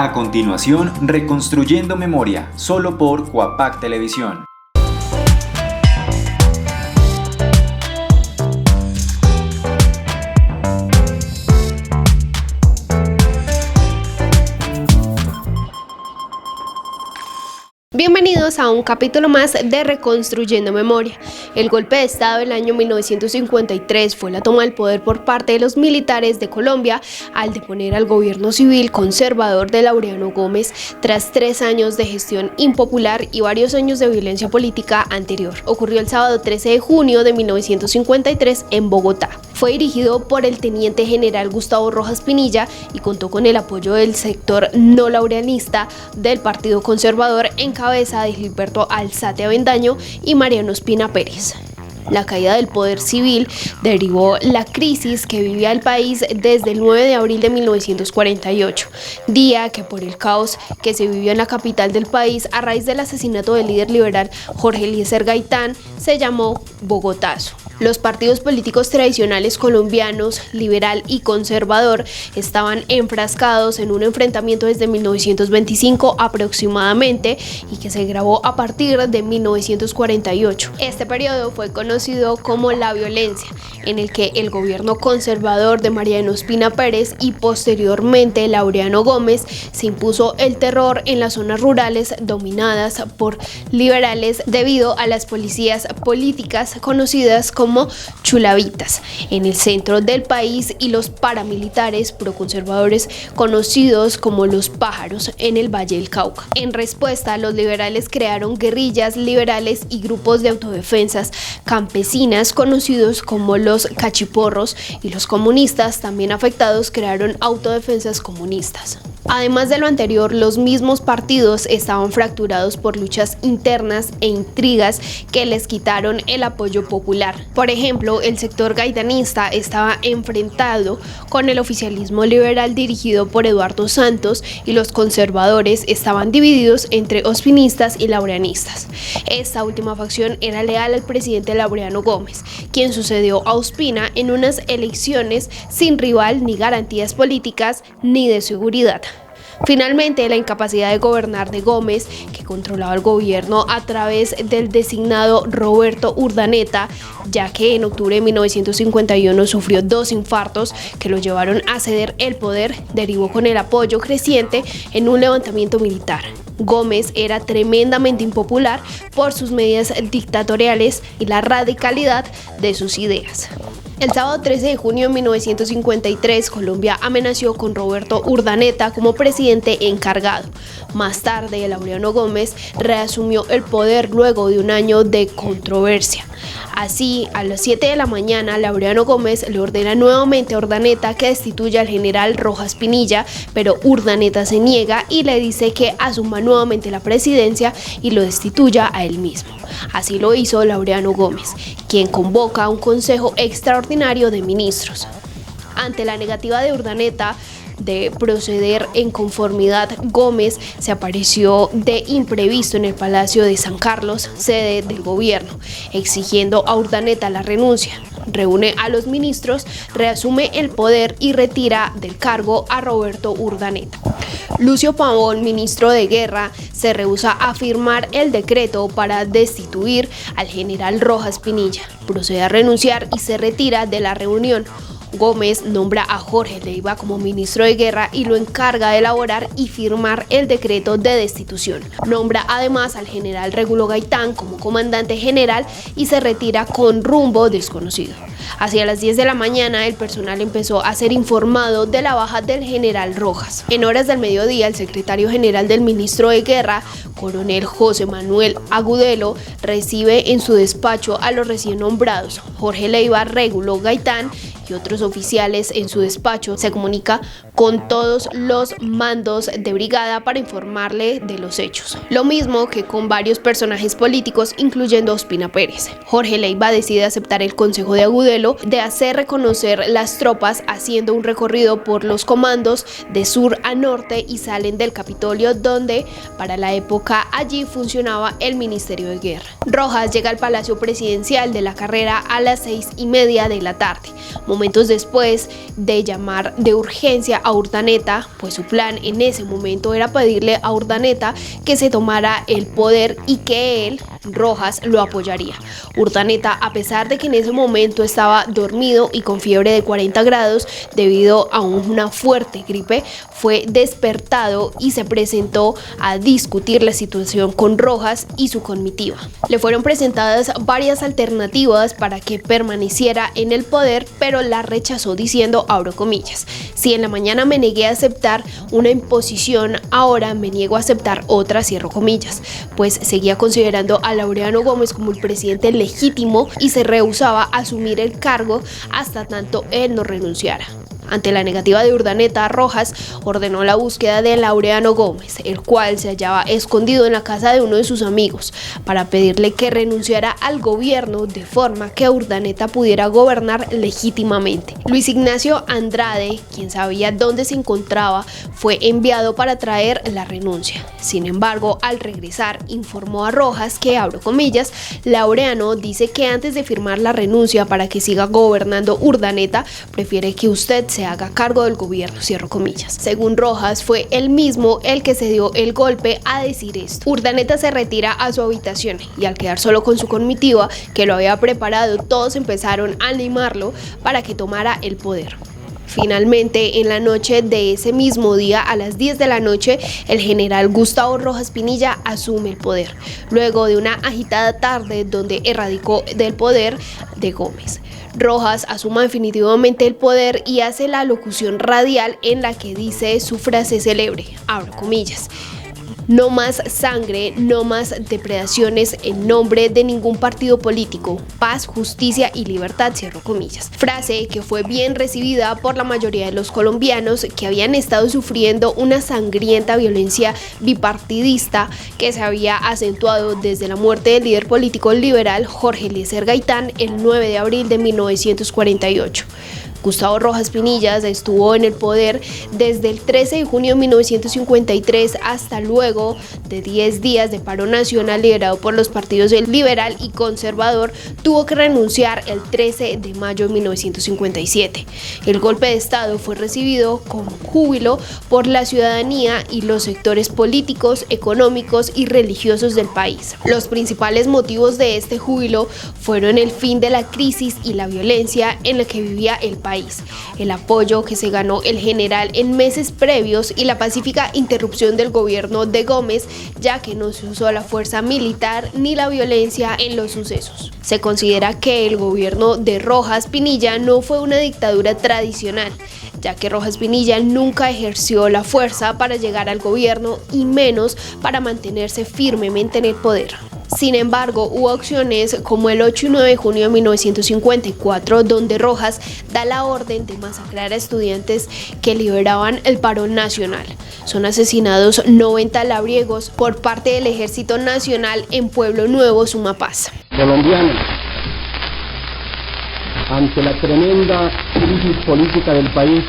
A continuación, Reconstruyendo Memoria, solo por Cuapac Televisión. Bienvenidos a un capítulo más de Reconstruyendo Memoria. El golpe de Estado del año 1953 fue la toma del poder por parte de los militares de Colombia al deponer al gobierno civil conservador de Laureano Gómez tras 3 años de gestión impopular y varios años de violencia política anterior. Ocurrió el sábado 13 de junio de 1953 en Bogotá. Fue dirigido por el teniente general Gustavo Rojas Pinilla y contó con el apoyo del sector no laureanista del Partido Conservador en cabeza de Gilberto Alzate Avendaño y Mariano Ospina Pérez. La caída del poder civil derivó la crisis que vivía el país desde el 9 de abril de 1948, día que por el caos que se vivió en la capital del país a raíz del asesinato del líder liberal Jorge Eliezer Gaitán se llamó Bogotazo. Los partidos políticos tradicionales colombianos, liberal y conservador, estaban enfrascados en un enfrentamiento desde 1925 aproximadamente y que se agravó a partir de 1948. Este periodo fue conocido como la violencia, en el que el gobierno conservador de Mariano Ospina Pérez y posteriormente Laureano Gómez se impuso el terror en las zonas rurales dominadas por liberales debido a las policías políticas conocidas como chulavitas en el centro del país y los paramilitares proconservadores conocidos como los pájaros en el Valle del Cauca. En respuesta, los liberales crearon guerrillas liberales y grupos de autodefensas campesinas conocidos como los cachiporros, y los comunistas también afectados crearon autodefensas comunistas. Además de lo anterior, los mismos partidos estaban fracturados por luchas internas e intrigas que les quitaron el apoyo popular. Por ejemplo, el sector gaitanista estaba enfrentado con el oficialismo liberal dirigido por Eduardo Santos y los conservadores estaban divididos entre ospinistas y laureanistas. Esta última facción era leal al presidente Laureano Gómez, quien sucedió a Ospina en unas elecciones sin rival ni garantías políticas ni de seguridad. Finalmente, la incapacidad de gobernar de Gómez, que controlaba el gobierno a través del designado Roberto Urdaneta, ya que en octubre de 1951 sufrió 2 infartos que lo llevaron a ceder el poder, derivó con el apoyo creciente en un levantamiento militar. Gómez era tremendamente impopular por sus medidas dictatoriales y la radicalidad de sus ideas. El sábado 13 de junio de 1953, Colombia amenació con Roberto Urdaneta como presidente encargado. Más tarde, Laureano Gómez reasumió el poder luego de un año de controversia. Así, a las 7 de la mañana, Laureano Gómez le ordena nuevamente a Urdaneta que destituya al general Rojas Pinilla, pero Urdaneta se niega y le dice que asuma nuevamente la presidencia y lo destituya a él mismo. Así lo hizo Laureano Gómez, quien convoca a un consejo extraordinario de ministros. Ante la negativa de Urdaneta de proceder en conformidad, Gómez se apareció de imprevisto en el Palacio de San Carlos, sede del gobierno, exigiendo a Urdaneta la renuncia. Reúne a los ministros, reasume el poder y retira del cargo a Roberto Urdaneta. Lucio Pavón, ministro de Guerra, se rehúsa a firmar el decreto para destituir al general Rojas Pinilla. Procede a renunciar y se retira de la reunión. Gómez nombra a Jorge Leiva como ministro de Guerra y lo encarga de elaborar y firmar el decreto de destitución. Nombra además al general Regulo Gaitán como comandante general y se retira con rumbo desconocido. Hacia las 10 de la mañana, el personal empezó a ser informado de la baja del general Rojas. En horas del mediodía, el secretario general del ministro de Guerra, coronel José Manuel Agudelo, recibe en su despacho a los recién nombrados Jorge Leiva, Regulo Gaitán y otros oficiales. En su despacho se comunica con todos los mandos de brigada para informarle de los hechos, lo mismo que con varios personajes políticos, incluyendo Ospina Pérez. Jorge Leiva decide aceptar el consejo de Agudelo de hacer reconocer las tropas, haciendo un recorrido por los comandos de sur a norte y salen del Capitolio, donde para la época allí funcionaba el Ministerio de Guerra. Rojas llega al Palacio Presidencial de la Carrera a las 6:30 de la tarde, momento momentos después de llamar de urgencia a Urdaneta, pues su plan en ese momento era pedirle a Urdaneta que se tomara el poder y que él, Rojas, lo apoyaría. Urdaneta, a pesar de que en ese momento estaba dormido y con fiebre de 40 grados debido a una fuerte gripe, fue despertado y se presentó a discutir la situación con Rojas y su comitiva. Le fueron presentadas varias alternativas para que permaneciera en el poder, pero la rechazó diciendo, abro comillas, si en la mañana me negué a aceptar una imposición, ahora me niego a aceptar otra, cierro comillas, pues seguía considerando a Laureano Gómez como el presidente legítimo y se rehusaba a asumir el cargo hasta tanto él no renunciara. Ante la negativa de Urdaneta, Rojas ordenó la búsqueda de Laureano Gómez, el cual se hallaba escondido en la casa de uno de sus amigos, para pedirle que renunciara al gobierno de forma que Urdaneta pudiera gobernar legítimamente. Luis Ignacio Andrade, quien sabía dónde se encontraba, fue enviado para traer la renuncia. Sin embargo, al regresar, informó a Rojas que, abro comillas, Laureano dice que antes de firmar la renuncia para que siga gobernando Urdaneta, prefiere que usted se haga cargo del gobierno, cierro comillas. Según Rojas, fue él mismo el que se dio el golpe a decir esto. Urdaneta se retira a su habitación y al quedar solo con su comitiva, que lo había preparado, todos empezaron a animarlo para que tomara el poder. Finalmente, en la noche de ese mismo día, a las 10 de la noche, el general Gustavo Rojas Pinilla asume el poder, luego de una agitada tarde donde erradicó del poder de Gómez. Rojas asume definitivamente el poder y hace la locución radial en la que dice su frase célebre, abro comillas, no más sangre, no más depredaciones en nombre de ningún partido político, paz, justicia y libertad, cierro comillas. Frase que fue bien recibida por la mayoría de los colombianos que habían estado sufriendo una sangrienta violencia bipartidista que se había acentuado desde la muerte del líder político liberal Jorge Eliezer Gaitán el 9 de abril de 1948. Gustavo Rojas Pinilla estuvo en el poder desde el 13 de junio de 1953 hasta luego de 10 días de paro nacional liderado por los partidos liberal y conservador, tuvo que renunciar el 13 de mayo de 1957. El golpe de Estado fue recibido con júbilo por la ciudadanía y los sectores políticos, económicos y religiosos del país. Los principales motivos de este júbilo fueron el fin de la crisis y la violencia en la que vivía el país, el apoyo que se ganó el general en meses previos y la pacífica interrupción del gobierno de Gómez, ya que no se usó la fuerza militar ni la violencia en los sucesos. Se considera que el gobierno de Rojas Pinilla no fue una dictadura tradicional, ya que Rojas Pinilla nunca ejerció la fuerza para llegar al gobierno y menos para mantenerse firmemente en el poder. Sin embargo, hubo acciones como el 8 y 9 de junio de 1954, donde Rojas da la orden de masacrar a estudiantes que liberaban el paro nacional. Son asesinados 90 labriegos por parte del Ejército Nacional en Pueblo Nuevo, Sumapaz. Colombianos, ante la tremenda crisis política del país,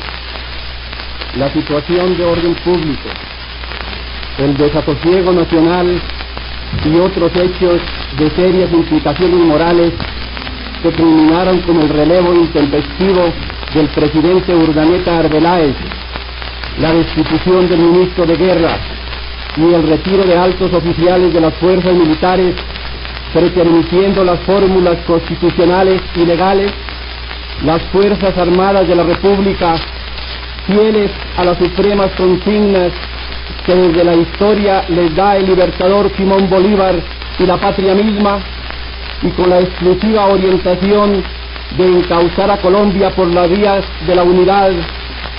la situación de orden público, el desasosiego nacional y otros hechos de serias implicaciones morales que culminaron con el relevo intempestivo del presidente Urdaneta Arbeláez, la destitución del ministro de Guerra y el retiro de altos oficiales de las fuerzas militares, pretermitiendo las fórmulas constitucionales y legales, las Fuerzas Armadas de la República, fieles a las supremas consignas que desde la historia les da el libertador Simón Bolívar y la patria misma, y con la exclusiva orientación de encauzar a Colombia por las vías de la unidad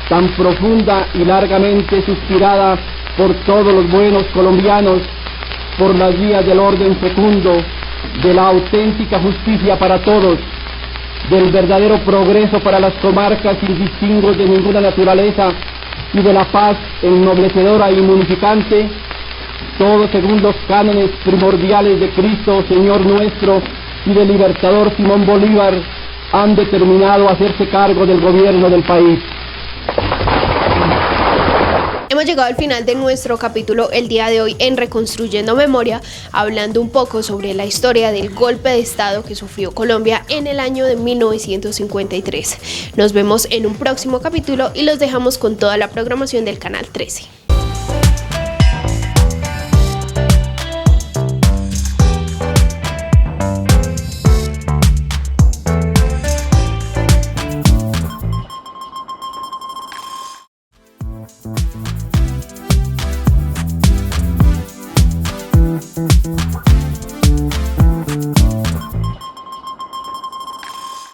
tan profunda y largamente suspirada por todos los buenos colombianos, por las vías del orden fecundo, de la auténtica justicia para todos, del verdadero progreso para las comarcas sin distingos de ninguna naturaleza y de la paz ennoblecedora y unificante, todo según los cánones primordiales de Cristo, Señor nuestro, y del libertador Simón Bolívar, han determinado hacerse cargo del gobierno del país. Hemos llegado al final de nuestro capítulo el día de hoy en Reconstruyendo Memoria, hablando un poco sobre la historia del golpe de Estado que sufrió Colombia en el año de 1953. Nos vemos en un próximo capítulo y los dejamos con toda la programación del Canal 13.